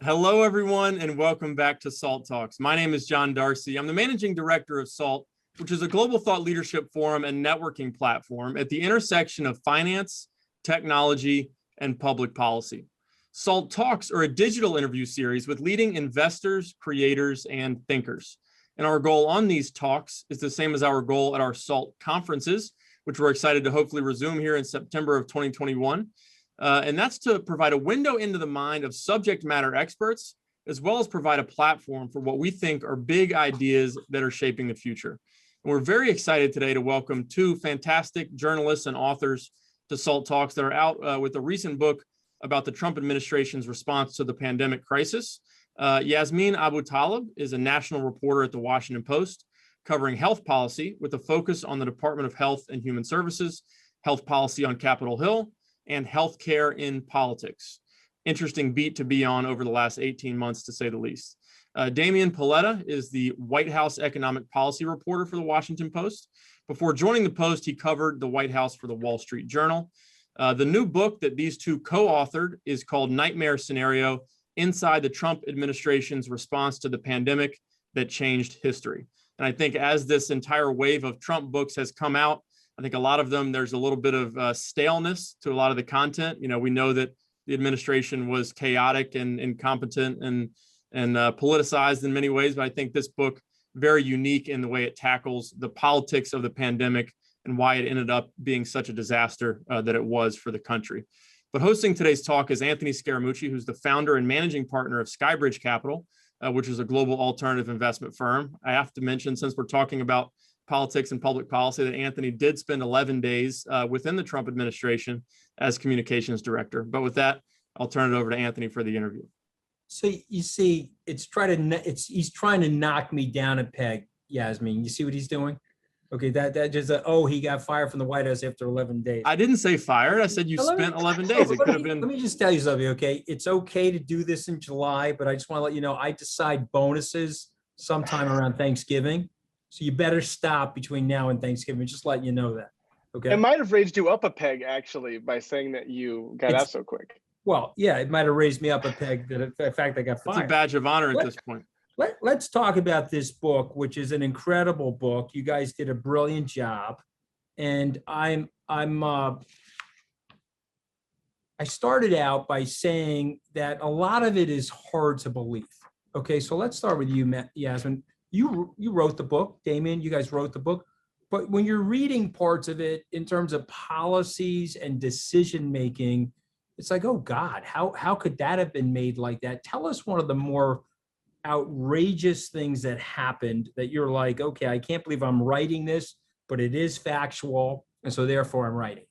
Hello, everyone, and welcome back to SALT Talks. My name is John Darcy. I'm the managing director of SALT, which is a global thought leadership forum and networking platform at the intersection of finance, technology, and public policy. SALT Talks are a digital interview series with leading investors, creators, and thinkers. And our goal on these talks is the same as our goal at our SALT conferences, which we're excited to hopefully resume here in September of 2021. And that's to provide a window into the mind of subject matter experts, as well as provide a platform for what we think are big ideas that are shaping the future. And we're very excited today to welcome two fantastic journalists and authors to SALT Talks that are out with a recent book about the Trump administration's response to the pandemic crisis. Yasmeen Abutaleb is a national reporter at the Washington Post, covering health policy with a focus on the Department of Health and Human Services, health policy on Capitol Hill, and healthcare in politics. Interesting beat to be on over the last 18 months, to say the least. Damian Paletta is the White House economic policy reporter for the Washington Post. Before joining the Post, he covered the White House for the Wall Street Journal. The new book that these two co-authored is called Nightmare Scenario: Inside the Trump Administration's Response to the Pandemic That Changed History. And I think as this entire wave of Trump books has come out, I think a lot of them, there's a little bit of staleness to a lot of the content. You know, we know that the administration was chaotic and incompetent and politicized in many ways, but I think this book very unique in the way it tackles the politics of the pandemic and why it ended up being such a disaster that it was for the country. But hosting today's talk is Anthony Scaramucci, who's the founder and managing partner of Skybridge Capital, which is a global alternative investment firm. I have to mention, since we're talking about politics and public policy, that Anthony did spend 11 days within the Trump administration as communications director. But with that, I'll turn it over to Anthony for the interview. So you see, he's trying to knock me down a peg, Yasmeen. You see what he's doing? Okay, that just he got fired from the White House after 11 days. I didn't say fired. I said you spent 11 days. It could have been. Let me just tell you something, okay? It's okay to do this in July, but I just want to let you know I decide bonuses sometime around Thanksgiving. So you better stop between now and Thanksgiving. Just letting you know that. Okay. It might have raised you up a peg, actually, by saying that you got out so quick. Well, yeah, it might have raised me up a peg that in fact I got fired. It's a badge of honor at this point. Let's talk about this book, which is an incredible book. You guys did a brilliant job, and I started out by saying that a lot of it is hard to believe. Okay, so let's start with you, Yasmeen. You wrote the book, Damian. You guys wrote the book, but when you're reading parts of it in terms of policies and decision making, it's like, oh God, how could that have been made like that? Tell us one of the more outrageous things that happened that you're like, okay, I can't believe I'm writing this, but it is factual, and so therefore I'm writing.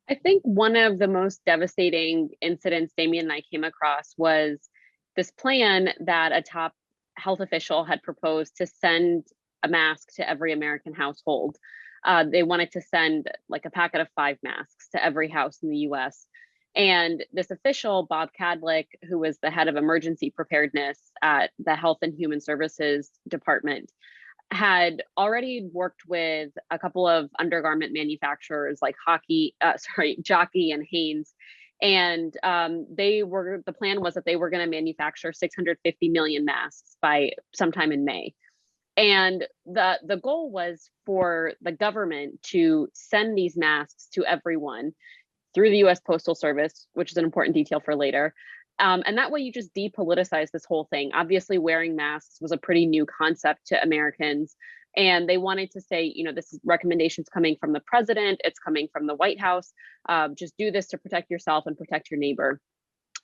I think one of the most devastating incidents Damian and I came across was this plan that a top health official had proposed to send a mask to every American household. They wanted to send like a packet of 5 masks to every house in the US. And this official, Bob Kadlec, who was the head of emergency preparedness at the Health and Human Services Department, had already worked with a couple of undergarment manufacturers like Jockey and Hanes. And the plan was that they were going to manufacture 650 million masks by sometime in May. And the goal was for the government to send these masks to everyone through the US Postal Service, which is an important detail for later. And that way you just depoliticize this whole thing. Obviously, wearing masks was a pretty new concept to Americans. And they wanted to say, you know, this is recommendations coming from the president, it's coming from the White House. Just do this to protect yourself and protect your neighbor.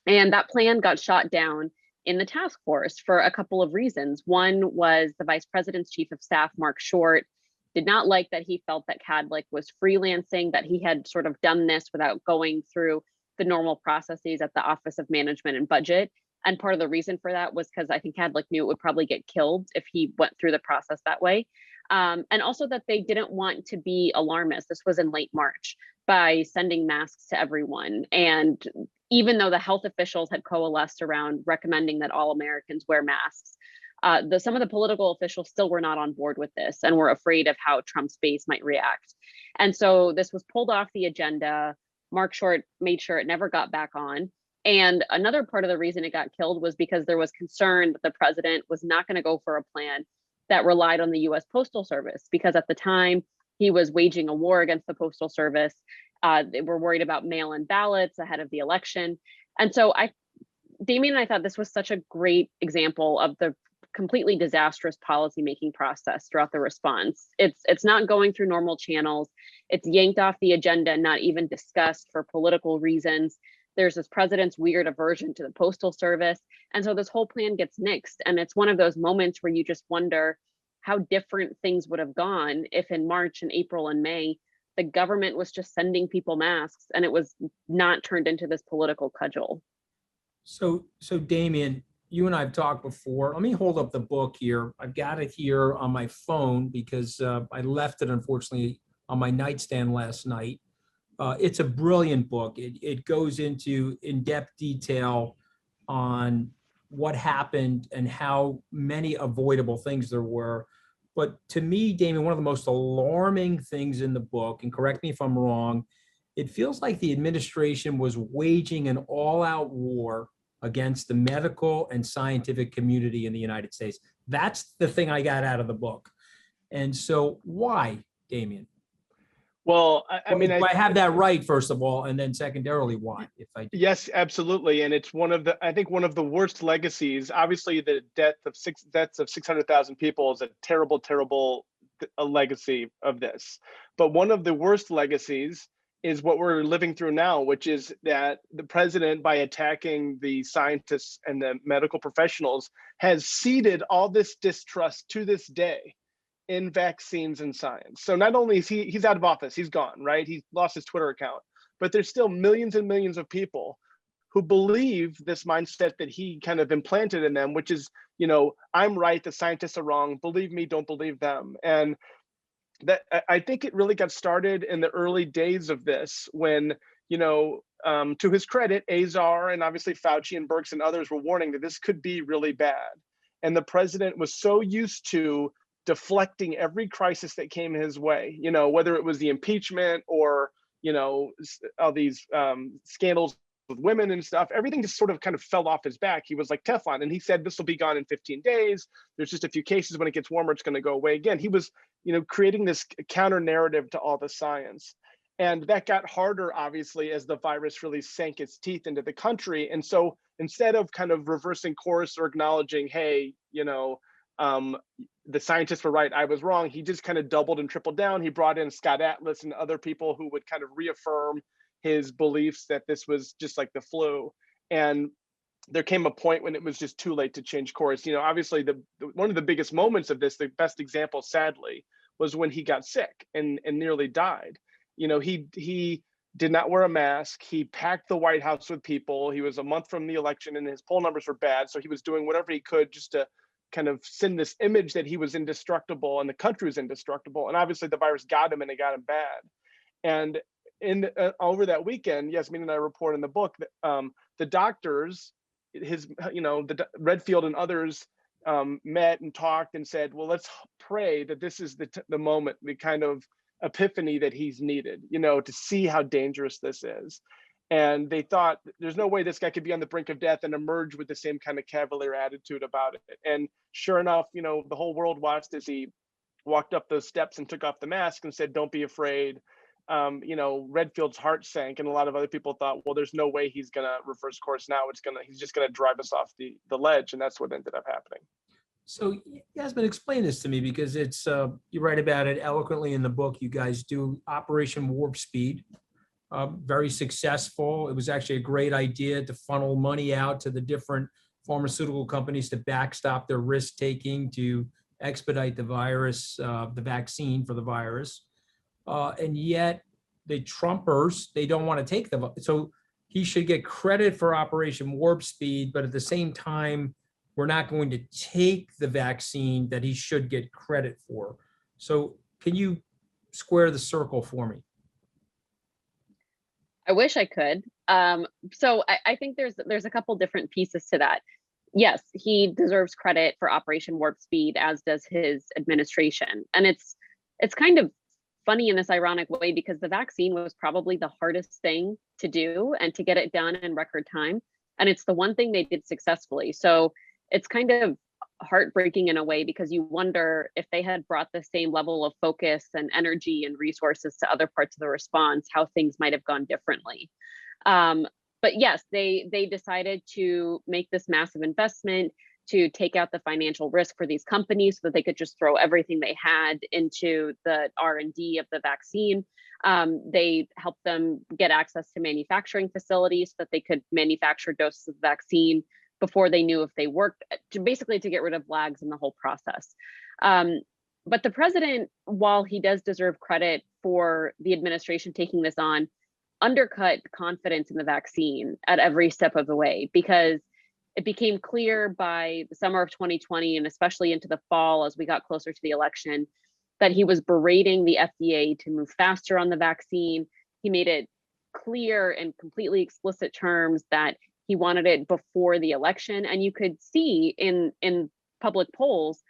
And that plan got shot down in the task force for a couple of reasons. One was the vice president's chief of staff, Mark Short, did not like that he felt that Kadlec was freelancing, that he had sort of done this without going through the normal processes at the Office of Management and Budget. And part of the reason for that was because I think Kadlec knew it would probably get killed if he went through the process that way. And also that they didn't want to be alarmist. This was in late March by sending masks to everyone. And even though the health officials had coalesced around recommending that all Americans wear masks, some of the political officials still were not on board with this and were afraid of how Trump's base might react. And so this was pulled off the agenda. Mark Short made sure it never got back on. And another part of the reason it got killed was because there was concern that the president was not going to go for a plan that relied on the US Postal Service, because at the time he was waging a war against the Postal Service. They were worried about mail-in ballots ahead of the election. And so Damian and I thought this was such a great example of the completely disastrous policymaking process throughout the response. It's not going through normal channels. It's yanked off the agenda and not even discussed for political reasons. There's this president's weird aversion to the Postal Service. And so this whole plan gets nixed. And it's one of those moments where you just wonder how different things would have gone if in March and April and May, the government was just sending people masks and it was not turned into this political cudgel. So Damian, you and I have talked before. Let me hold up the book here. I've got it here on my phone because I left it, unfortunately, on my nightstand last night. It's a brilliant book. It goes into in-depth detail on what happened and how many avoidable things there were. But to me, Damian, one of the most alarming things in the book, and correct me if I'm wrong, it feels like the administration was waging an all-out war against the medical and scientific community in the United States. That's the thing I got out of the book. And so why, Damian? Well, I mean, I have that right, first of all, and then secondarily, why? If I do. Yes, absolutely. And it's I think one of the worst legacies. Obviously, the deaths of 600,000 people is a terrible, terrible legacy of this. But one of the worst legacies is what we're living through now, which is that the president, by attacking the scientists and the medical professionals, has seeded all this distrust to this day in vaccines and science. So not only is he's out of office, he's gone, right? He lost his Twitter account, but there's still millions and millions of people who believe this mindset that he kind of implanted in them, which is, I'm right, the scientists are wrong, believe me, don't believe them. And that, I think it really got started in the early days of this when, to his credit, Azar and obviously Fauci and Birx and others were warning that this could be really bad. And the president was so used to deflecting every crisis that came his way, whether it was the impeachment or, all these scandals with women and stuff, everything just sort of kind of fell off his back. He was like Teflon, and he said, this will be gone in 15 days. There's just a few cases. When it gets warmer, it's going to go away again. He was, creating this counter narrative to all the science. And that got harder, obviously, as the virus really sank its teeth into the country. And so instead of kind of reversing course or acknowledging, hey, the scientists were right, I was wrong, he just kind of doubled and tripled down. He brought in Scott Atlas and other people who would kind of reaffirm his beliefs that this was just like the flu. And there came a point when it was just too late to change course. Obviously one of the biggest moments of this, the best example, sadly, was when he got sick and nearly died. He did not wear a mask. He packed the White House with people. He was a month from the election and his poll numbers were bad. So he was doing whatever he could just to kind of send this image that he was indestructible and the country was indestructible. And obviously the virus got him and it got him bad. And over that weekend, Yasmeen and I report in the book that the doctors, the Redfield and others met and talked and said, well, let's pray that this is the moment, the kind of epiphany that he's needed, to see how dangerous this is. And they thought, there's no way this guy could be on the brink of death and emerge with the same kind of cavalier attitude about it. And sure enough, the whole world watched as he walked up those steps and took off the mask and said, don't be afraid. Redfield's heart sank, and a lot of other people thought, well, there's no way he's gonna reverse course now. He's just gonna drive us off the ledge, and that's what ended up happening. So Yasmeen, explain this to me, because it's you write about it eloquently in the book. You guys do Operation Warp Speed, very successful. It was actually a great idea to funnel money out to the different pharmaceutical companies to backstop their risk taking to expedite the virus, the vaccine for the virus. And yet the Trumpers, they don't want to take so he should get credit for Operation Warp Speed, but at the same time, we're not going to take the vaccine that he should get credit for. So can you square the circle for me? I wish I could. So I think there's a couple different pieces to that. Yes, he deserves credit for Operation Warp Speed, as does his administration. And it's kind of funny in this ironic way, because the vaccine was probably the hardest thing to do, and to get it done in record time And it's the one thing they did successfully. So it's kind of heartbreaking in a way, because you wonder if they had brought the same level of focus and energy and resources to other parts of the response, how things might have gone differently. But yes, they decided to make this massive investment to take out the financial risk for these companies so that they could just throw everything they had into the R&D of the vaccine. They helped them get access to manufacturing facilities so that they could manufacture doses of vaccine before they knew if they worked, to basically to get rid of lags in the whole process. But the president, while he does deserve credit for the administration taking this on, undercut confidence in the vaccine at every step of the way, because it became clear by the summer of 2020, and especially into the fall as we got closer to the election, that he was berating the FDA to move faster on the vaccine. He made it clear in completely explicit terms that he wanted it before the election. And you could see in public polls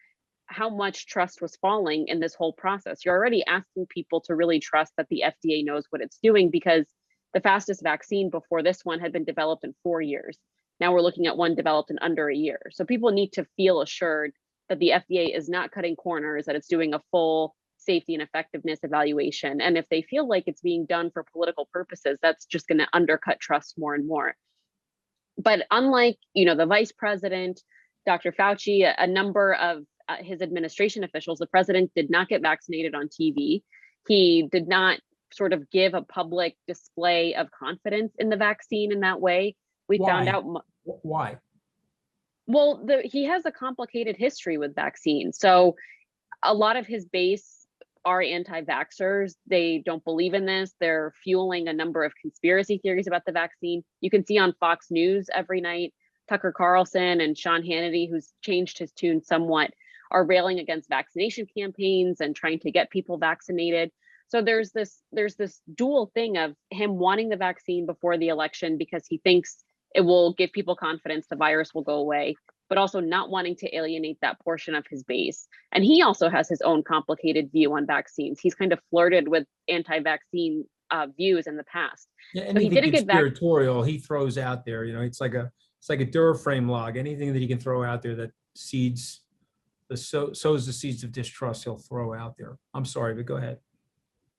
how much trust was falling in this whole process. You're already asking people to really trust that the FDA knows what it's doing, because the fastest vaccine before this one had been developed in 4 years. Now we're looking at one developed in under a year. So people need to feel assured that the FDA is not cutting corners, that it's doing a full safety and effectiveness evaluation. And if they feel like it's being done for political purposes, that's just going to undercut trust more and more. But unlike, the vice president, Dr. Fauci, a number of his administration officials, the president did not get vaccinated on TV. He did not sort of give a public display of confidence in the vaccine in that way. We found out why. Well, he has a complicated history with vaccines. So a lot of his base are anti-vaxxers. They don't believe in this. They're fueling a number of conspiracy theories about the vaccine. You can see on Fox News every night, Tucker Carlson and Sean Hannity, who's changed his tune somewhat, are railing against vaccination campaigns and trying to get people vaccinated. So there's this dual thing of him wanting the vaccine before the election because he thinks it will give people confidence the virus will go away, but also not wanting to alienate that portion of his base. And he also has his own complicated view on vaccines. He's kind of flirted with anti-vaccine views in the past. Yeah, anything conspiratorial he throws out there, it's like a Duraframe log. Anything that he can throw out there that sows the seeds of distrust, he'll throw out there. I'm sorry, but go ahead.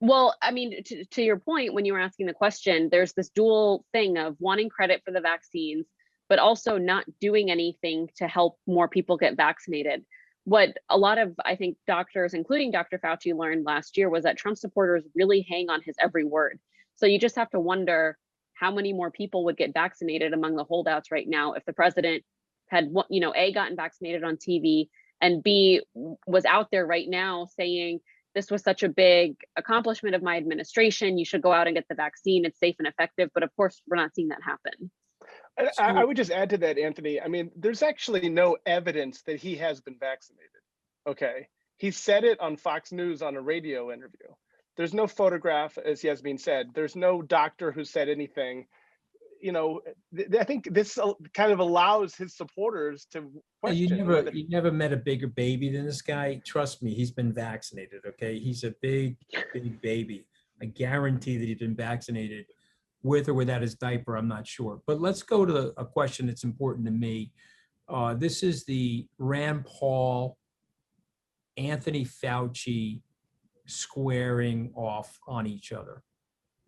Well, I mean, to your point, when you were asking the question, there's this dual thing of wanting credit for the vaccines, but also not doing anything to help more people get vaccinated. What a lot of, I think, doctors, including Dr. Fauci, learned last year was that Trump supporters really hang on his every word. So you just have to wonder how many more people would get vaccinated among the holdouts right now if the president had, A, gotten vaccinated on TV, and B, was out there right now saying, this was such a big accomplishment of my administration. You should go out and get the vaccine. It's safe and effective. But of course, we're not seeing that happen. I would just add to that, Anthony. I mean, there's actually no evidence that he has been vaccinated. Okay. He said it on Fox News on a radio interview. There's no photograph, as Yasmeen said. There's no doctor who said anything. I think this kind of allows his supporters to question. You never met a bigger baby than this guy. Trust me, he's been vaccinated, okay? He's a big, big baby. I guarantee that he's been vaccinated with or without his diaper, I'm not sure. But let's go to a question that's important to me. This is the Rand Paul, Anthony Fauci squaring off on each other.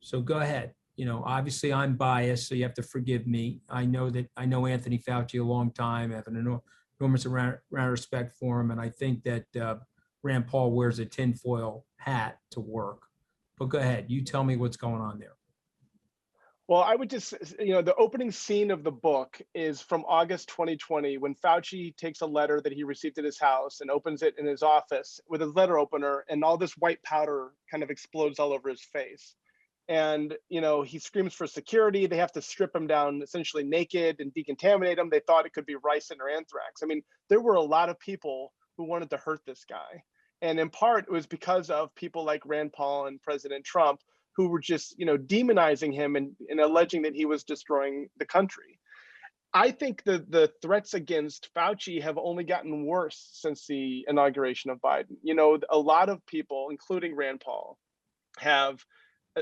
So go ahead. Obviously I'm biased, so you have to forgive me. I know Anthony Fauci a long time. I have an enormous amount of respect for him. And I think that Rand Paul wears a tinfoil hat to work. But go ahead. You tell me what's going on there. Well, I would just, the opening scene of the book is from August 2020, when Fauci takes a letter that he received at his house and opens it in his office with his letter opener, and all this white powder kind of explodes all over his face. And, he screams for security. They have to strip him down essentially naked and decontaminate him. They thought it could be ricin or anthrax. I mean, there were a lot of people who wanted to hurt this guy. And in part, it was because of people like Rand Paul and President Trump, who were just, demonizing him and alleging that he was destroying the country. I think the threats against Fauci have only gotten worse since the inauguration of Biden. A lot of people, including Rand Paul, have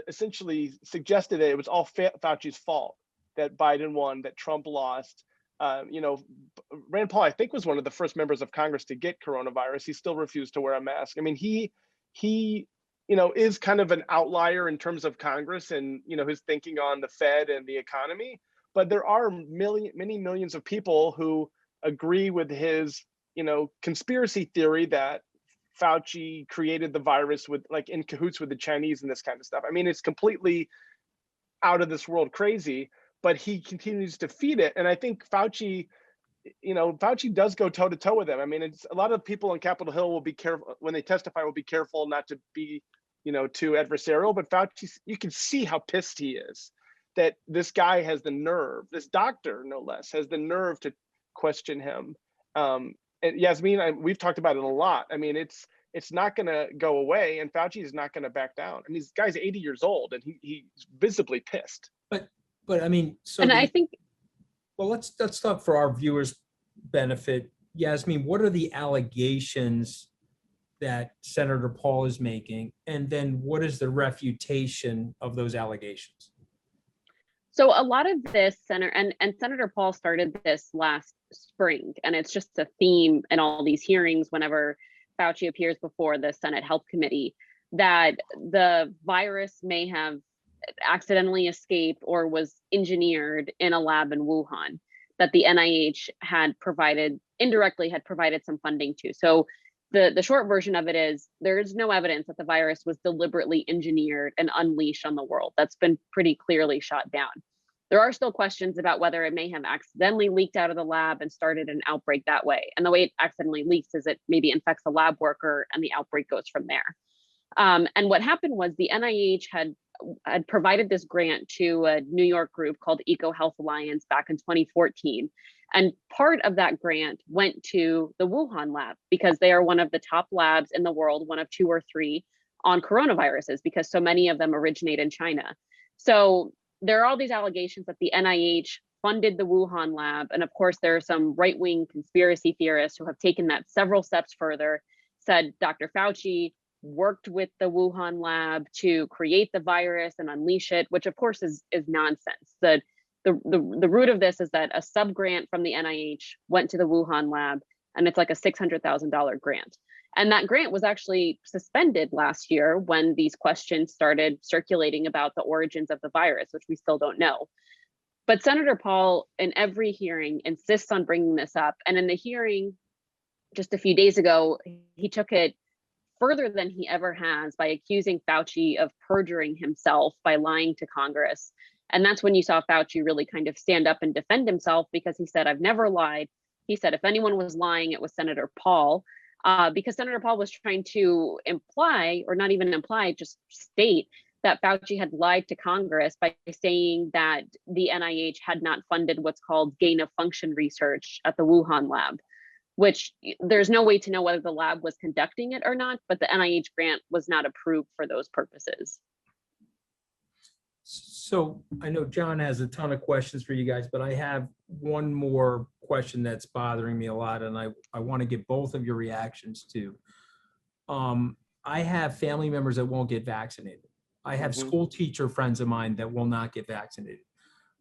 essentially suggested that it was all Fauci's fault that Biden won, that Trump lost. You know, Rand Paul, I think, was one of the first members of Congress to get coronavirus. He still refused to wear a mask. I mean, he you know, is kind of an outlier in terms of Congress and, you know, his thinking on the Fed and the economy. But there are many millions of people who agree with his, you know, conspiracy theory that Fauci created the virus with, like, in cahoots with the Chinese and this kind of stuff. I mean, it's completely out of this world crazy, but he continues to feed it. And I think Fauci, you know, Fauci does go toe to toe with him. I mean, it's a lot of people on Capitol Hill will be careful when they testify, will be careful not to be, you know, too adversarial, but Fauci, you can see how pissed he is that this guy has the nerve, this doctor, no less, has the nerve to question him. And Yasmeen, we've talked about it a lot. I mean, it's not going to go away, and Fauci is not going to back down. I mean, this guy's 80 years old, and he's visibly pissed. But I mean, so And I think, well, let's talk for our viewers' benefit. Yasmeen, what are the allegations that Senator Paul is making, and then what is the refutation of those allegations? so a lot of this and Senator Paul started this last spring, and it's just a theme in all these hearings whenever Fauci appears before the Senate Health Committee, that the virus may have accidentally escaped or was engineered in a lab in Wuhan, that the NIH had indirectly had provided some funding to. So the short version of it is there is no evidence that the virus was deliberately engineered and unleashed on the world. That's been pretty clearly shot down. There are still questions about whether it may have accidentally leaked out of the lab and started an outbreak that way. And the way it accidentally leaks is it maybe infects a lab worker and the outbreak goes from there. And what happened was the NIH had provided this grant to a New York group called EcoHealth Alliance back in 2014. And part of that grant went to the Wuhan lab because they are one of the top labs in the world, one of 2 or 3 on coronaviruses, because so many of them originate in China. So there are all these allegations that the NIH funded the Wuhan lab. And of course, there are some right-wing conspiracy theorists who have taken that several steps further, said Dr. Fauci worked with the Wuhan lab to create the virus and unleash it, which of course is nonsense. The root of this is that a sub-grant from the NIH went to the Wuhan lab, and it's like a $600,000 grant. And that grant was actually suspended last year when these questions started circulating about the origins of the virus, which we still don't know. But Senator Paul, in every hearing, insists on bringing this up. And in the hearing just a few days ago, he took it further than he ever has by accusing Fauci of perjuring himself by lying to Congress. And that's when you saw Fauci really kind of stand up and defend himself, because he said, I've never lied. He said, if anyone was lying, it was Senator Paul, because Senator Paul was trying to imply, or not even imply, just state that Fauci had lied to Congress by saying that the NIH had not funded what's called gain of function research at the Wuhan lab, which there's no way to know whether the lab was conducting it or not, but the NIH grant was not approved for those purposes. So I know John has a ton of questions for you guys, but I have one more question that's bothering me a lot, and I want to get both of your reactions to. I have family members that won't get vaccinated. I have school teacher friends of mine that will not get vaccinated.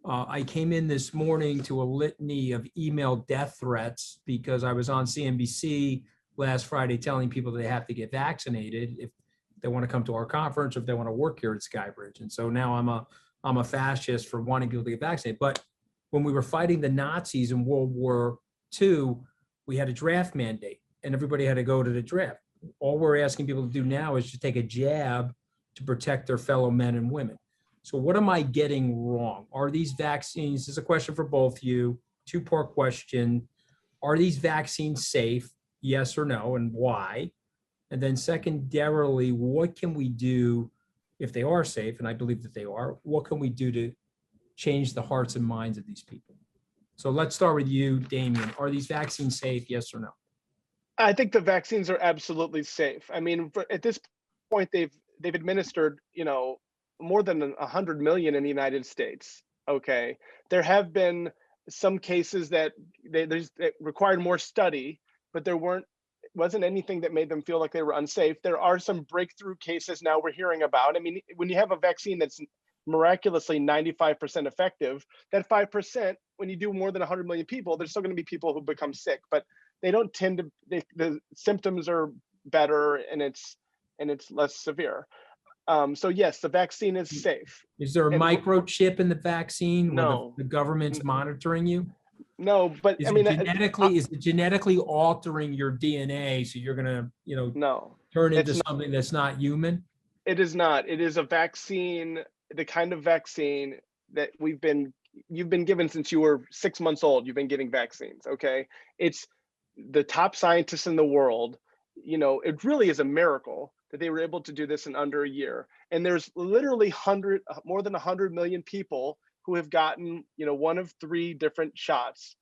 I came in this morning to a litany of email death threats because I was on CNBC last Friday telling people they have to get vaccinated if they want to come to our conference or if they want to work here at Skybridge. And so now I'm a fascist for wanting people to get vaccinated. But when we were fighting the Nazis in World War II, we had a draft mandate and everybody had to go to the draft. All we're asking people to do now is to take a jab to protect their fellow men and women. So what am I getting wrong? Are these vaccines, this is a question for both you, 2-part question. Are these vaccines safe? Yes or no, and why? And then secondarily, what can we do if they are safe? And I believe that they are. What can we do to change the hearts and minds of these people? So let's start with you, Damian. Are these vaccines safe? Yes or no? I think the vaccines are absolutely safe. I mean, at this point, they've administered, you know, more than 100 million in the United States. Okay, there have been some cases that that required more study, but there wasn't anything that made them feel like they were unsafe. There are some breakthrough cases now we're hearing about. I mean, when you have a vaccine that's miraculously 95% effective, that 5%, when you do more than 100 million people, there's still going to be people who become sick, but they don't tend to, the symptoms are better and it's less severe. So yes, the vaccine is safe. Is there a And microchip in the vaccine where No. the government's monitoring you? No, but Is I mean, it genetically altering your DNA so you're gonna, no, turn into it's not. something that's not human? It is not. It is a vaccine, the kind of vaccine that you've been given since you were 6 months old. You've been getting vaccines, okay? It's the top scientists in the world. It really is a miracle that they were able to do this in under a year. And there's literally more than 100 million people who have gotten, one of 3 different shots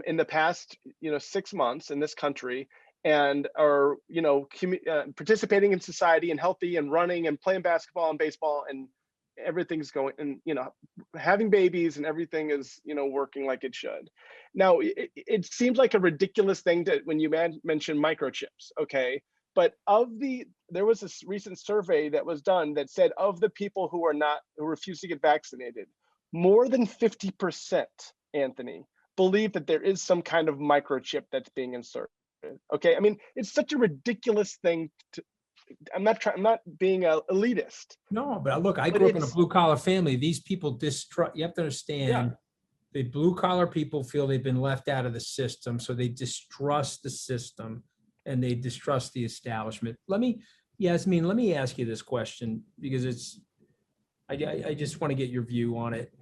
in the past, 6 months in this country, and are, participating in society and healthy and running and playing basketball and baseball, and everything's going, and, having babies, and everything is, working like it should. Now, it seems like a ridiculous thing when you mention microchips, okay? But there was this recent survey that was done that said of the people who refuse to get vaccinated, more than 50%, Anthony, believe that there is some kind of microchip that's being inserted. Okay, I mean, it's such a ridiculous thing I'm not being a elitist. No, but look, I grew up in a blue collar family. These people distrust, you have to understand, the blue collar people feel they've been left out of the system, so they distrust the system and they distrust the establishment. Yasmeen, let me ask you this question, because I just want to get your view on it.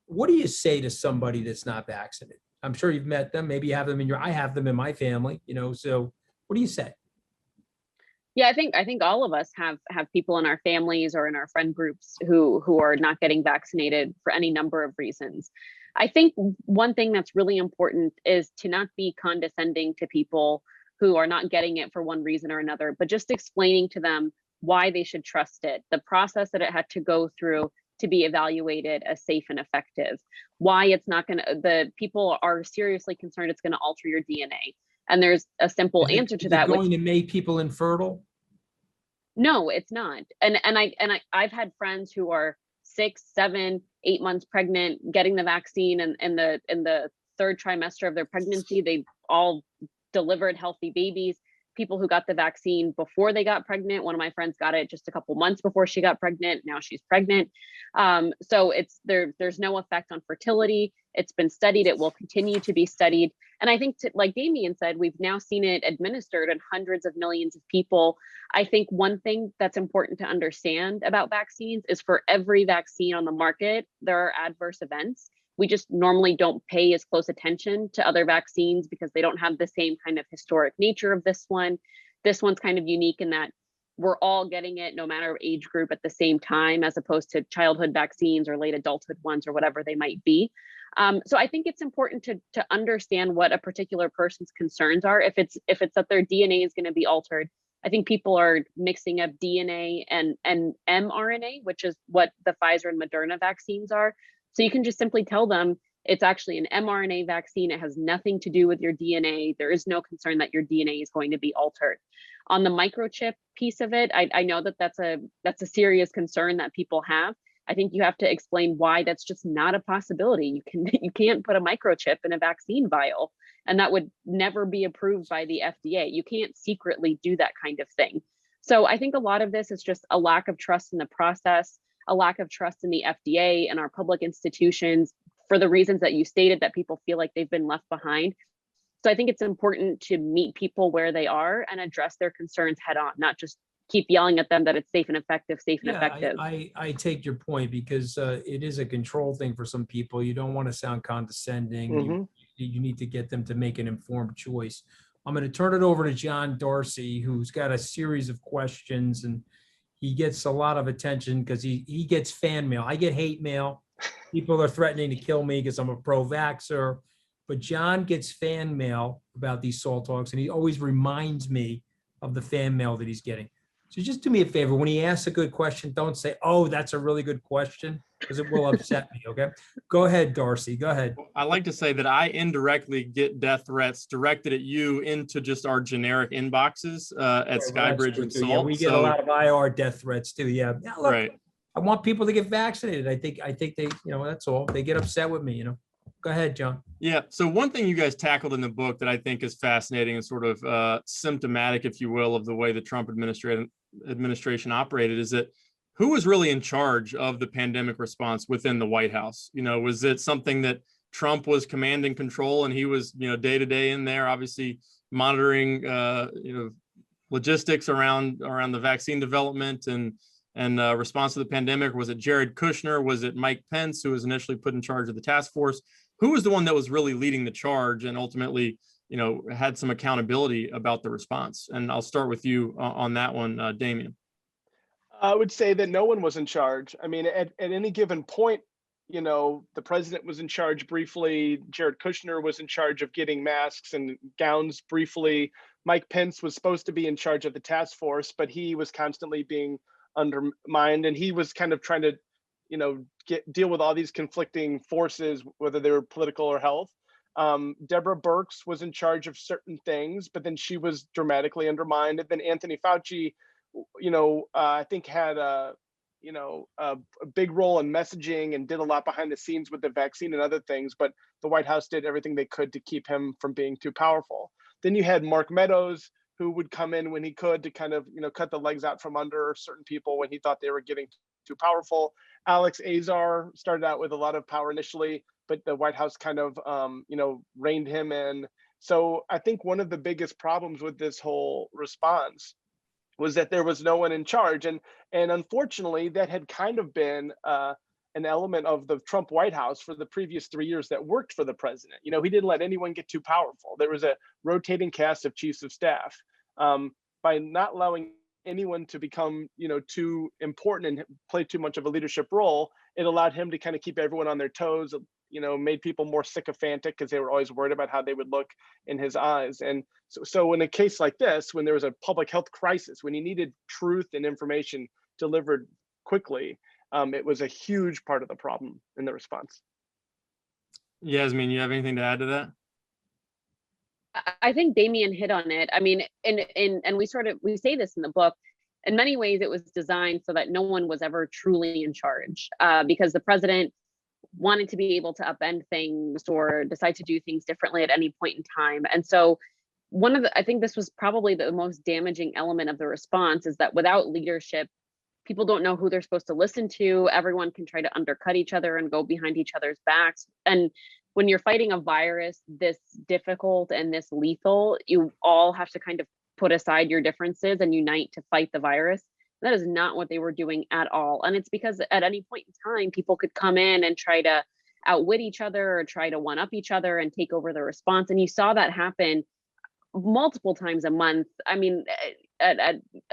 What do you say to somebody that's not vaccinated? I'm sure you've met them. Maybe you have them I have them in my family, so what do you say? Yeah, I think all of us have people in our families or in our friend groups who are not getting vaccinated for any number of reasons. I think one thing that's really important is to not be condescending to people who are not getting it for one reason or another, but just explaining to them why they should trust it, the process that it had to go through to be evaluated as safe and effective, why it's not going to, the people are seriously concerned it's going to alter your DNA. And there's a simple answer to that. Is it going to make people infertile? No, it's not. And I've had friends who are 6, 7, 8 months pregnant, getting the vaccine, and in the 3rd trimester of their pregnancy, they all delivered healthy babies. People who got the vaccine before they got pregnant. One of my friends got it just a couple months before she got pregnant. Now she's pregnant. So there's no effect on fertility. It's been studied. It will continue to be studied. And I think, like Damian said, we've now seen it administered in hundreds of millions of people. I think one thing that's important to understand about vaccines is for every vaccine on the market, there are adverse events. We just normally don't pay as close attention to other vaccines because they don't have the same kind of historic nature of this one. This one's kind of unique in that we're all getting it no matter age group at the same time, as opposed to childhood vaccines or late adulthood ones or whatever they might be. So I think it's important to understand what a particular person's concerns are. If it's that their DNA is going to be altered, I think people are mixing up DNA and mRNA, which is what the Pfizer and Moderna vaccines are. So you can just simply tell them it's actually an mRNA vaccine. It has nothing to do with your DNA. There is no concern that your DNA is going to be altered. On the microchip piece of it, I know that that's a serious concern that people have. I think you have to explain why that's just not a possibility. You can't put a microchip in a vaccine vial, and that would never be approved by the FDA. You can't secretly do that kind of thing. So I think a lot of this is just a lack of trust in the process, a lack of trust in the FDA and our public institutions for the reasons that you stated, that people feel like they've been left behind. So I think it's important to meet people where they are and address their concerns head on, not just keep yelling at them that it's safe and effective, safe and effective. I take your point, because it is a control thing for some people. You don't want to sound condescending. Mm-hmm. You need to get them to make an informed choice. I'm going to turn it over to John Darcy, who's got a series of questions, and he gets a lot of attention because he gets fan mail. I get hate mail. People are threatening to kill me because I'm a pro-vaxxer. But John gets fan mail about these SALT talks, and he always reminds me of the fan mail that he's getting. So just do me a favor. When he asks a good question, don't say, "Oh, that's a really good question," because it will upset me, okay? Go ahead, Darcy. Go ahead. I like to say that I indirectly get death threats directed at you into just our generic inboxes at Skybridge and Salt. Yeah, we get a lot of IR death threats too. Yeah. Look, right. I want people to get vaccinated. I think they, that's all. They get upset with me, Go ahead, John. Yeah. So one thing you guys tackled in the book that I think is fascinating and sort of symptomatic, if you will, of the way the Trump administration operated is that who was really in charge of the pandemic response within the White House? Was it something that Trump was command and control and he was, day to day in there, obviously monitoring, logistics around the vaccine development and response to the pandemic? Was it Jared Kushner? Was it Mike Pence, who was initially put in charge of the task force? Who was the one that was really leading the charge and ultimately, had some accountability about the response? And I'll start with you on that one, Damian. I would say that no one was in charge. I mean, at any given point, the president was in charge briefly. Jared Kushner was in charge of getting masks and gowns briefly. Mike Pence was supposed to be in charge of the task force, but he was constantly being undermined, and he was kind of trying to, deal with all these conflicting forces, whether they were political or health. Deborah Birx was in charge of certain things, but then she was dramatically undermined. And then Anthony Fauci, I think had a big role in messaging and did a lot behind the scenes with the vaccine and other things, but the White House did everything they could to keep him from being too powerful. Then you had Mark Meadows, who would come in when he could to kind of, cut the legs out from under certain people when he thought they were getting too powerful. Alex Azar started out with a lot of power initially, but the White House kind of, reined him in. So I think one of the biggest problems with this whole response was that there was no one in charge. And unfortunately, that had kind of been an element of the Trump White House for the previous 3 years that worked for the president. He didn't let anyone get too powerful. There was a rotating cast of chiefs of staff. By not allowing anyone to become, too important and play too much of a leadership role, it allowed him to kind of keep everyone on their toes, made people more sycophantic because they were always worried about how they would look in his eyes. And so in a case like this, when there was a public health crisis, when he needed truth and information delivered quickly, it was a huge part of the problem in the response. Yasmeen, you have anything to add to that? I think Damian hit on it. I mean, and we say this in the book. In many ways, it was designed so that no one was ever truly in charge, because the president wanted to be able to upend things or decide to do things differently at any point in time. And so I think this was probably the most damaging element of the response, is that without leadership, people don't know who they're supposed to listen to. Everyone can try to undercut each other and go behind each other's backs. And when you're fighting a virus this difficult and this lethal, you all have to kind of put aside your differences and unite to fight the virus. That is not what they were doing at all. And it's because at any point in time, people could come in and try to outwit each other or try to one up each other and take over the response. And you saw that happen multiple times a month. I mean,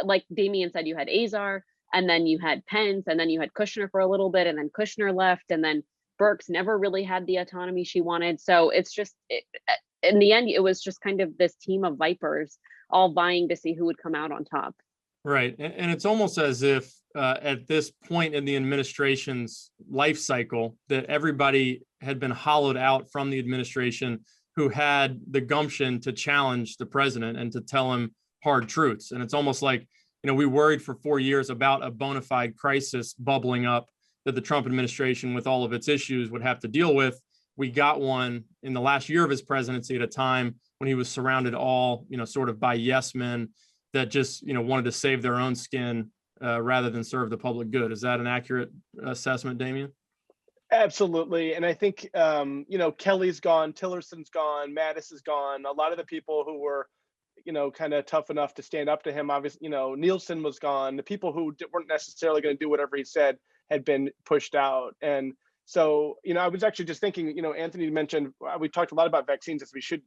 like Damian said, you had Azar, and then you had Pence, and then you had Kushner for a little bit, and then Kushner left, and then Birx never really had the autonomy she wanted. So it's just, in the end, it was just kind of this team of vipers all vying to see who would come out on top. Right. And it's almost as if at this point in the administration's life cycle that everybody had been hollowed out from the administration who had the gumption to challenge the president and to tell him hard truths. And it's almost like, we worried for 4 years about a bona fide crisis bubbling up that the Trump administration, with all of its issues, would have to deal with. We got one in the last year of his presidency at a time when he was surrounded all, sort of by yes men that just, wanted to save their own skin rather than serve the public good. Is that an accurate assessment, Damian? Absolutely. And I think, Kelly's gone, Tillerson's gone, Mattis is gone. A lot of the people who were, kind of tough enough to stand up to him, obviously, Nielsen was gone. The people who weren't necessarily going to do whatever he said had been pushed out. And so, I was actually just thinking, Anthony mentioned, we talked a lot about vaccines as we should,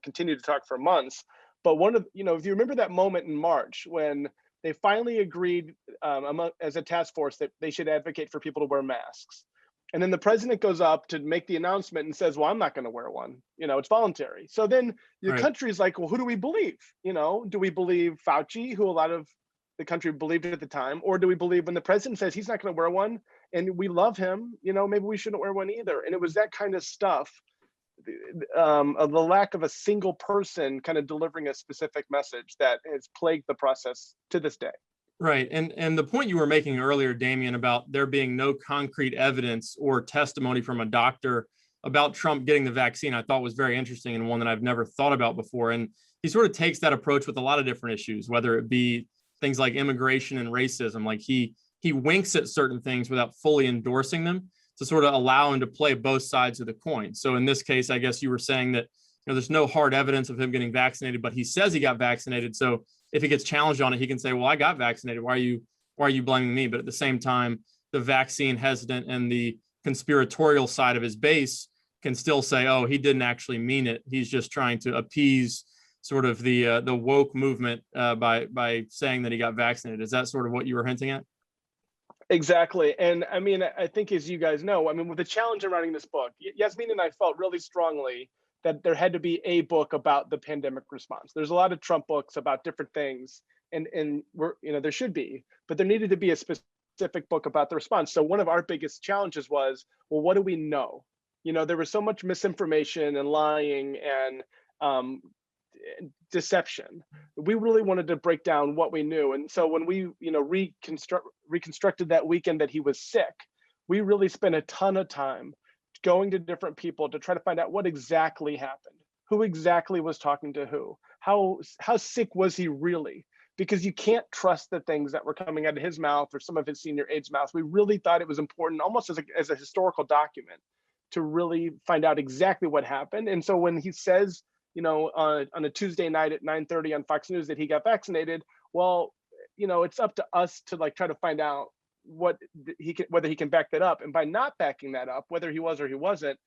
continue to talk for months. But one of, if you remember that moment in March when they finally agreed as a task force that they should advocate for people to wear masks. And then the president goes up to make the announcement and says, well, I'm not going to wear one. It's voluntary. So then your country's like, well, who do we believe? Do we believe Fauci, who a lot of the country believed at the time? Or do we believe when the president says he's not going to wear one and we love him, maybe we shouldn't wear one either. And it was that kind of stuff, of the lack of a single person kind of delivering a specific message that has plagued the process to this day. Right. And the point you were making earlier, Damian, about there being no concrete evidence or testimony from a doctor about Trump getting the vaccine, I thought was very interesting and one that I've never thought about before. And he sort of takes that approach with a lot of different issues, whether it be things like immigration and racism. Like he winks at certain things without fully endorsing them to sort of allow him to play both sides of the coin. So in this case, I guess you were saying that, there's no hard evidence of him getting vaccinated, but he says he got vaccinated. So if he gets challenged on it, he can say, well, I got vaccinated. Why are you blaming me? But at the same time, the vaccine hesitant and the conspiratorial side of his base can still say, oh, he didn't actually mean it. He's just trying to appease sort of the woke movement by saying that he got vaccinated. Is that sort of what you were hinting at? Exactly. And I mean, I think, as you guys know, I mean, with the challenge in writing this book, Yasmeen and I felt really strongly that there had to be a book about the pandemic response. There's a lot of Trump books about different things, and we're, there should be, but there needed to be a specific book about the response. So one of our biggest challenges was, well, what do we know? There was so much misinformation and lying and deception. We really wanted to break down what we knew. And so when we, reconstructed that weekend that he was sick, we really spent a ton of time going to different people to try to find out what exactly happened, who exactly was talking to who, how sick was he really? Because you can't trust the things that were coming out of his mouth or some of his senior aides' mouths. We really thought it was important, almost as a historical document, to really find out exactly what happened. And so when he says, on a Tuesday night at 9:30 on Fox News that he got vaccinated, well, it's up to us to try to find out whether he can back that up. And by not backing that up, whether he was or he wasn't,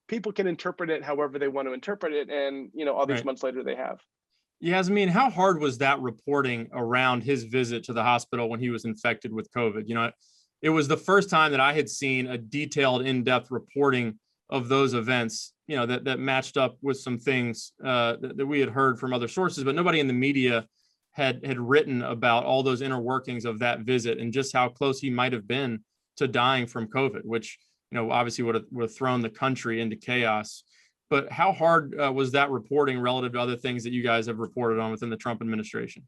people can interpret it however they want to interpret it. And, all these months later they have. Yasmeen, how hard was that reporting around his visit to the hospital when he was infected with COVID? It was the first time that I had seen a detailed, in-depth reporting of those events, that matched up with some things that we had heard from other sources, but nobody in the media had written about all those inner workings of that visit and just how close he might have been to dying from COVID, which, obviously would have thrown the country into chaos. But how hard was that reporting relative to other things that you guys have reported on within the Trump administration?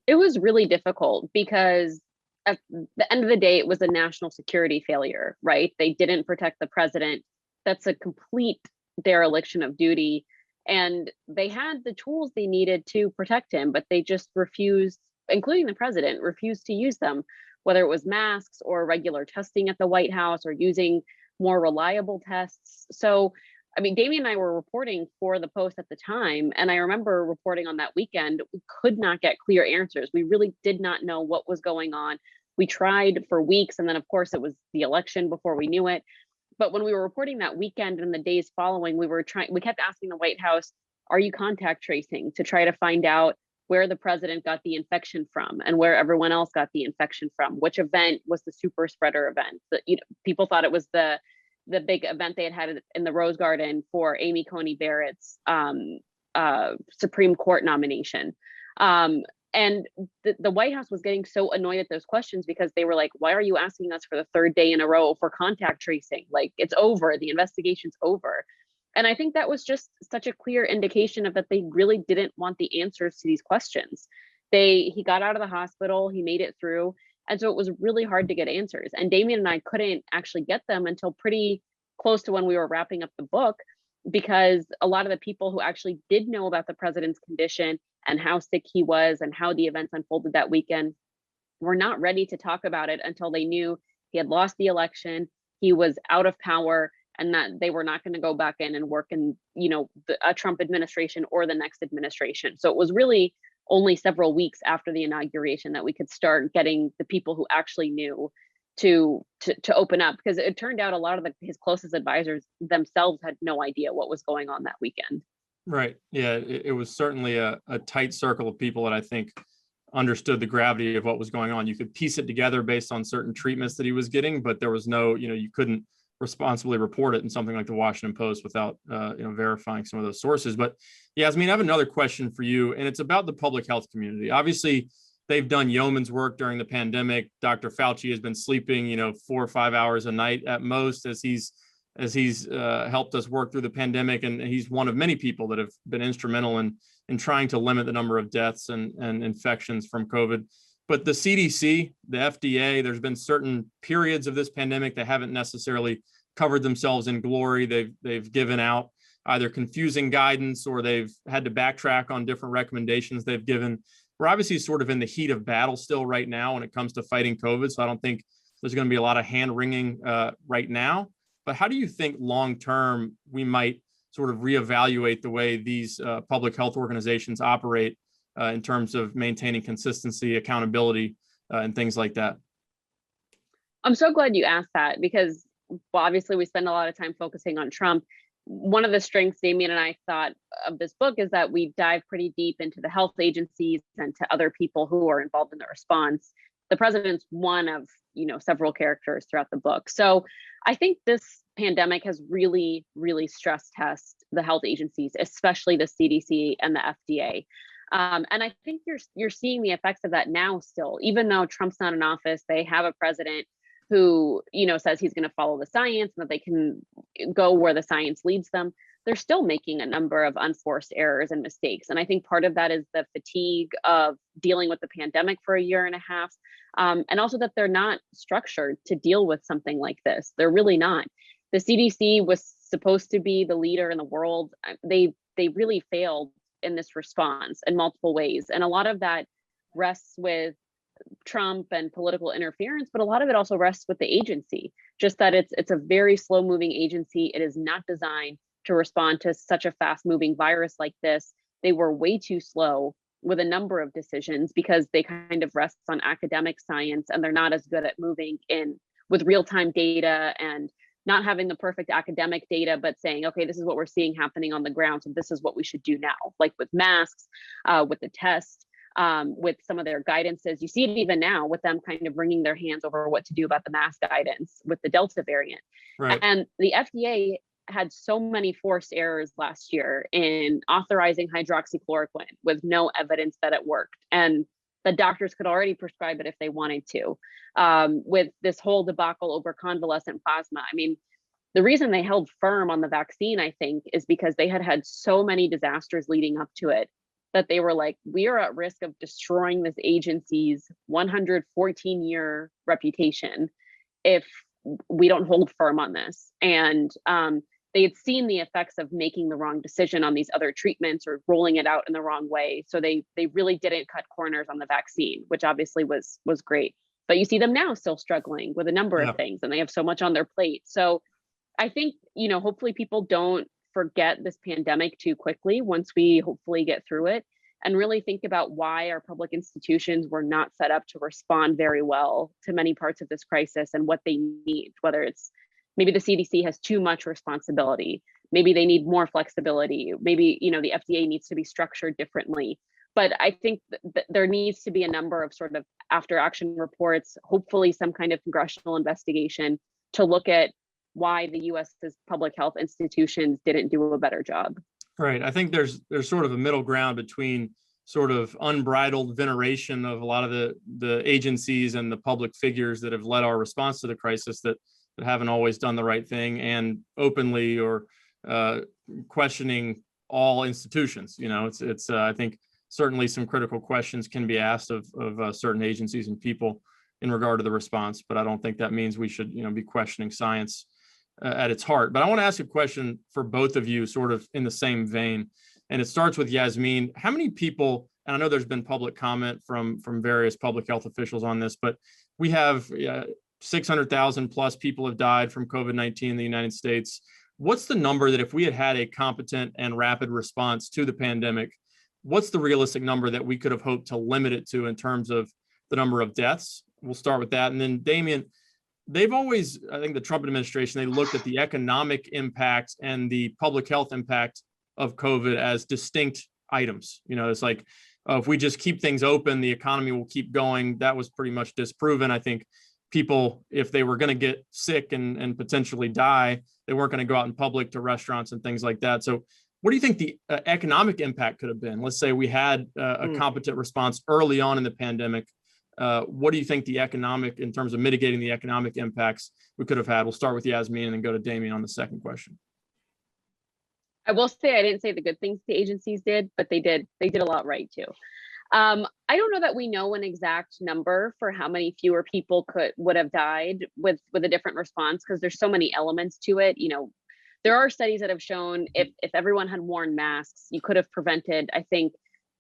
It was really difficult because at the end of the day, it was a national security failure, right? They didn't protect the president. That's a complete dereliction of duty. And they had the tools they needed to protect him, but they just refused, including the president, refused to use them, whether it was masks or regular testing at the White House or using more reliable tests. So, I mean, Damian and I were reporting for the Post at the time, and I remember reporting on that weekend, we could not get clear answers. We really did not know what was going on. We tried for weeks, and then of course it was the election before we knew it. But when we were reporting that weekend and the days following, we kept asking the White House, are you contact tracing, to try to find out where the president got the infection from and where everyone else got the infection from? Which event was the super spreader event? People thought it was the big event they had in the Rose Garden for Amy Coney Barrett's Supreme Court nomination. And the White House was getting so annoyed at those questions because they were like, why are you asking us for the third day in a row for contact tracing? Like, it's over, the investigation's over. And I think that was just such a clear indication of that they really didn't want the answers to these questions. He got out of the hospital, he made it through. And so it was really hard to get answers. And Damian and I couldn't actually get them until pretty close to when we were wrapping up the book, because a lot of the people who actually did know about the president's condition and how sick he was and how the events unfolded that weekend were not ready to talk about it until they knew he had lost the election, he was out of power, and that they were not going to go back in and work in, a Trump administration or the next administration. So it was really only several weeks after the inauguration that we could start getting the people who actually knew to open up, because it turned out a lot of his closest advisors themselves had no idea what was going on that weekend. Right. Yeah, it was certainly a tight circle of people that I think understood the gravity of what was going on. You could piece it together based on certain treatments that he was getting, but there was no, you couldn't responsibly report it in something like the Washington Post without, verifying some of those sources. But Yasmeen, I have another question for you, and it's about the public health community. Obviously, they've done yeoman's work during the pandemic. Dr. Fauci has been sleeping, 4 or 5 hours a night at most as he's helped us work through the pandemic. And he's one of many people that have been instrumental in trying to limit the number of deaths and infections from COVID. But the CDC, the FDA, there's been certain periods of this pandemic that haven't necessarily covered themselves in glory. They've given out either confusing guidance or they've had to backtrack on different recommendations they've given. We're obviously sort of in the heat of battle still right now when it comes to fighting COVID. So I don't think there's going to be a lot of hand wringing right now. But how do you think long term we might sort of reevaluate the way these public health organizations operate in terms of maintaining consistency, accountability, and things like that? I'm so glad you asked that because, well, obviously we spend a lot of time focusing on Trump. One of the strengths Damian and I thought of this book is that we dive pretty deep into the health agencies and to other people who are involved in the response. The president's one of, several characters throughout the book. So I think this pandemic has really, really stress tested the health agencies, especially the CDC and the FDA. And I think you're seeing the effects of that now still, even though Trump's not in office, they have a president who, says he's going to follow the science and that they can go where the science leads them. They're still making a number of unforced errors and mistakes. And I think part of that is the fatigue of dealing with the pandemic for a year and a half. And also that they're not structured to deal with something like this. They're really not. The CDC was supposed to be the leader in the world. They really failed in this response in multiple ways. And a lot of that rests with Trump and political interference, but a lot of it also rests with the agency, just that it's a very slow moving agency. It is not designed to respond to such a fast moving virus like this. They were way too slow with a number of decisions because they kind of rest on academic science and they're not as good at moving in with real-time data and not having the perfect academic data, but saying, okay, this is what we're seeing happening on the ground. So this is what we should do now, like with masks, with the test, with some of their guidances. You see it even now with them kind of wringing their hands over what to do about the mask guidance with the Delta variant. Right. And the FDA had so many forced errors last year in authorizing hydroxychloroquine with no evidence that it worked. And the doctors could already prescribe it if they wanted to. With this whole debacle over convalescent plasma, I mean, the reason they held firm on the vaccine, I think, is because they had so many disasters leading up to it that they were like, we are at risk of destroying this agency's 114-year reputation if we don't hold firm on this. And they had seen the effects of making the wrong decision on these other treatments or rolling it out in the wrong way. So they really didn't cut corners on the vaccine, which obviously was great. But you see them now still struggling with a number of things, and they have so much on their plate. So I think, hopefully people don't forget this pandemic too quickly once we hopefully get through it, and really think about why our public institutions were not set up to respond very well to many parts of this crisis and what they need, whether it's maybe the CDC has too much responsibility, maybe they need more flexibility, maybe the FDA needs to be structured differently. But I think there needs to be a number of sort of after action reports, hopefully some kind of congressional investigation to look at why the US's public health institutions didn't do a better job. Right. I think there's sort of a middle ground between sort of unbridled veneration of a lot of the agencies and the public figures that have led our response to the crisis that haven't always done the right thing, and openly or questioning all institutions. It's I think certainly some critical questions can be asked of certain agencies and people in regard to the response, but I don't think that means we should be questioning science at its heart. But I want to ask a question for both of you sort of in the same vein, and it starts with Yasmeen. How many people, and I know there's been public comment from various public health officials on this, but we have 600,000 plus people have died from COVID-19 in the United States. What's the number that if we had a competent and rapid response to the pandemic, what's the realistic number that we could have hoped to limit it to in terms of the number of deaths? We'll start with that. And then Damian, they've always, I think the Trump administration, they looked at the economic impact and the public health impact of COVID as distinct items. It's like, if we just keep things open, the economy will keep going. That was pretty much disproven. I think people, if they were going to get sick and potentially die, they weren't going to go out in public to restaurants and things like that. So what do you think the economic impact could have been? Let's say we had a competent response early on in the pandemic. What do you think the economic, in terms of mitigating the economic impacts we could have had? We'll start with Yasmeen and then go to Damian on the second question. I will say I didn't say the good things the agencies did, but they did a lot right too. I don't know that we know an exact number for how many fewer people would have died with a different response, because there's so many elements to it. There are studies that have shown if everyone had worn masks, you could have prevented, I think,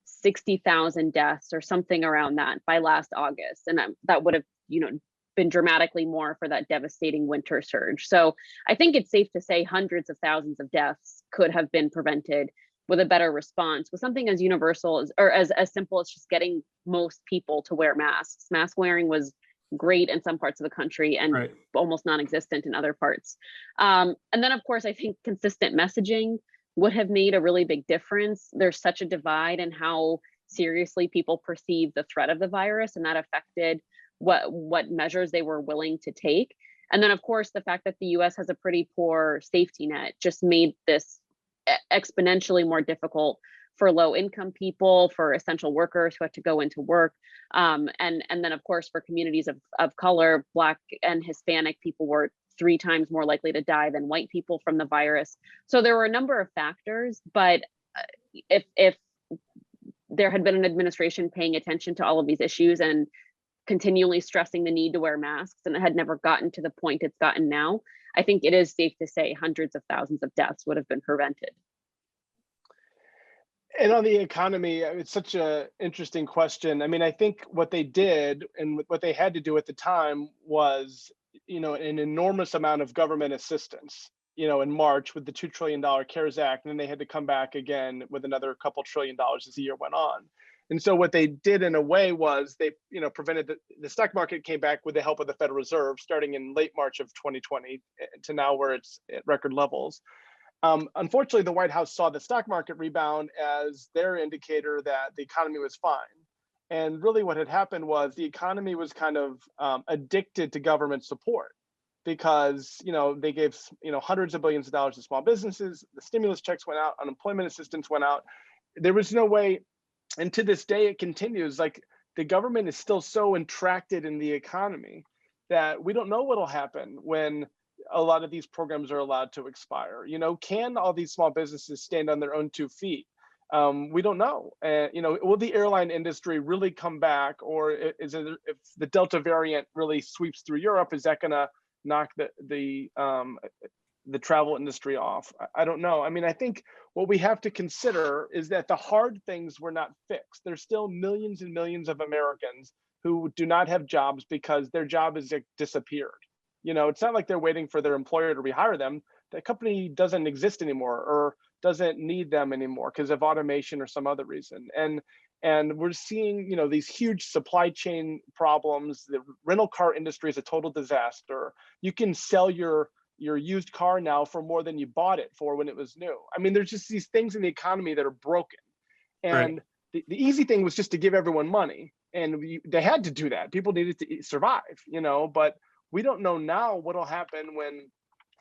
60,000 deaths or something around that by last August, and that would have been dramatically more for that devastating winter surge. So I think it's safe to say hundreds of thousands of deaths could have been prevented with a better response, with something as universal as simple as just getting most people to wear masks. Mask wearing was great in some parts of the country and Right. almost non-existent in other parts. And then, of course, I think consistent messaging would have made a really big difference. There's such a divide in how seriously people perceive the threat of the virus, and that affected what measures they were willing to take. And then, of course, the fact that the US has a pretty poor safety net just made this exponentially more difficult for low income people, for essential workers who had to go into work. And then, of course, for communities of color, Black and Hispanic people were 3 times more likely to die than white people from the virus. So there were a number of factors, but if there had been an administration paying attention to all of these issues and continually stressing the need to wear masks, and it had never gotten to the point it's gotten now, I think it is safe to say hundreds of thousands of deaths would have been prevented. And on the economy, it's such an interesting question. I mean, I think what they did and what they had to do at the time was, an enormous amount of government assistance, in March with the $2 trillion CARES Act, and then they had to come back again with another couple $1 trillion as the year went on. And so what they did in a way was they, prevented the stock market came back with the help of the Federal Reserve starting in late March of 2020 to now where it's at record levels. Unfortunately, the White House saw the stock market rebound as their indicator that the economy was fine. And really what had happened was the economy was kind of addicted to government support because, they gave, hundreds of billions of dollars to small businesses, the stimulus checks went out, unemployment assistance went out. There was no way, and to this day it continues, like the government is still so entracted in the economy that we don't know what'll happen when a lot of these programs are allowed to expire. Can all these small businesses stand on their own 2 feet? We don't know. Will the airline industry really come back, or is it, if the Delta variant really sweeps through Europe, is that going to knock the travel industry off? I don't know. I mean, I think what we have to consider is that the hard things were not fixed. There's still millions and millions of Americans who do not have jobs because their job has disappeared. It's not like they're waiting for their employer to rehire them. The company doesn't exist anymore or doesn't need them anymore because of automation or some other reason. And we're seeing, these huge supply chain problems. The rental car industry is a total disaster. You can sell your used car now for more than you bought it for when it was new. I mean, there's just these things in the economy that are broken. And the easy thing was just to give everyone money. And they had to do that. People needed to survive, but we don't know now what'll happen when,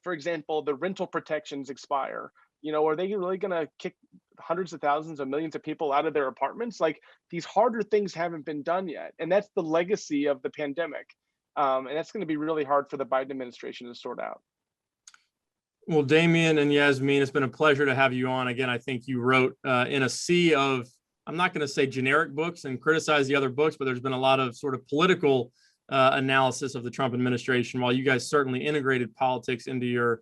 for example, the rental protections expire. Are they really going to kick hundreds of thousands of millions of people out of their apartments? Like, these harder things haven't been done yet. And that's the legacy of the pandemic. And that's going to be really hard for the Biden administration to sort out. Well, Damian and Yasmeen, it's been a pleasure to have you on. Again, I think you wrote in a sea of, I'm not going to say generic books and criticize the other books, but there's been a lot of sort of political analysis of the Trump administration. While you guys certainly integrated politics into your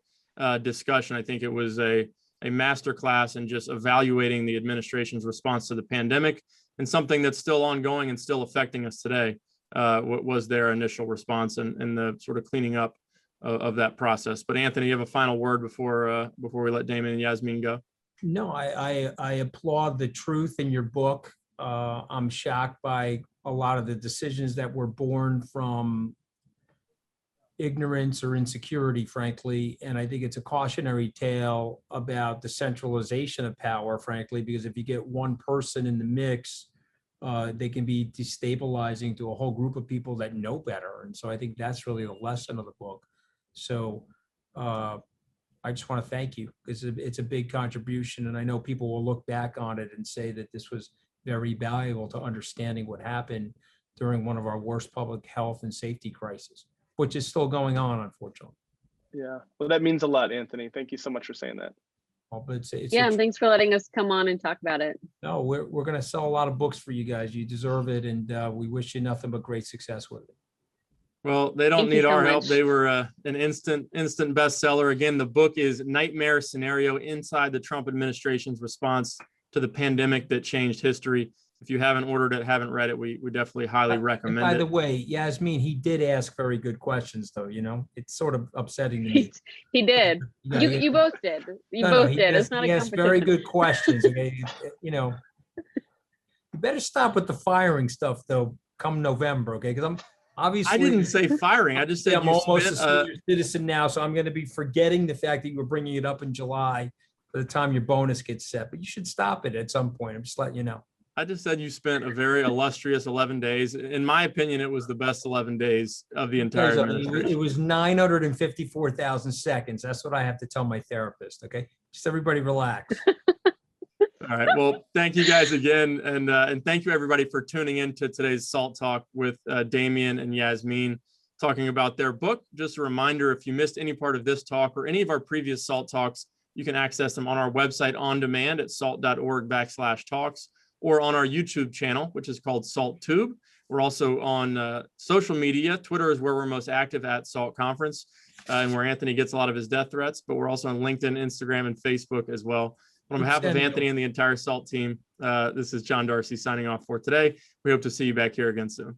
discussion, I think it was a masterclass in just evaluating the administration's response to the pandemic, and something that's still ongoing and still affecting us today. What was their initial response and the sort of cleaning up of that process. But Anthony, you have a final word before we let Damian and Yasmeen go? No, I applaud the truth in your book. I'm shocked by a lot of the decisions that were born from ignorance or insecurity, frankly. And I think it's a cautionary tale about the centralization of power, frankly, because if you get one person in the mix, they can be destabilizing to a whole group of people that know better. And so I think that's really the lesson of the book. So I just want to thank you, because it's a big contribution. And I know people will look back on it and say that this was very valuable to understanding what happened during one of our worst public health and safety crises, which is still going on, unfortunately. Yeah, well, that means a lot, Anthony. Thank you so much for saying that. But it's Yeah, and thanks for letting us come on and talk about it. no, we're going to sell a lot of books for you guys. You deserve it. And we wish you nothing but great success with it. Well, they don't Thank you need so our help. much. They were an instant bestseller. Again, the book is Nightmare Scenario Inside the Trump Administration's Response to the Pandemic That Changed History. If you haven't ordered it, haven't read it, we definitely highly And recommend by it. the way, Yasmeen, he did ask very good questions, though. It's sort of upsetting to He, me. he did. Yeah, You both did. You no, both he did. asked, It's not he a asked very competition. good questions. Okay, you better stop with the firing stuff though. Come November, okay? Because I'm obviously I didn't say firing. I just said I'm you almost a spent, senior citizen now, so I'm going to be forgetting the fact that you were bringing it up in July by the time your bonus gets set. But you should stop it at some point. I'm just letting you know. I just said you spent a very illustrious 11 days. In my opinion, it was the best 11 days of the entire It administration. was 954,000 seconds. That's what I have to tell my therapist. Okay, just everybody relax. All right. Well, thank you guys again. And thank you everybody for tuning in to today's Salt Talk with Damian and Yasmeen talking about their book. Just a reminder, if you missed any part of this talk or any of our previous Salt Talks, you can access them on our website on demand at salt.org/talks or on our YouTube channel, which is called SaltTube. We're also on social media. Twitter is where we're most active at Salt Conference and where Anthony gets a lot of his death threats, but we're also on LinkedIn, Instagram, and Facebook as well. On behalf of Anthony and the entire SALT team, this is John Darcy signing off for today. We hope to see you back here again soon.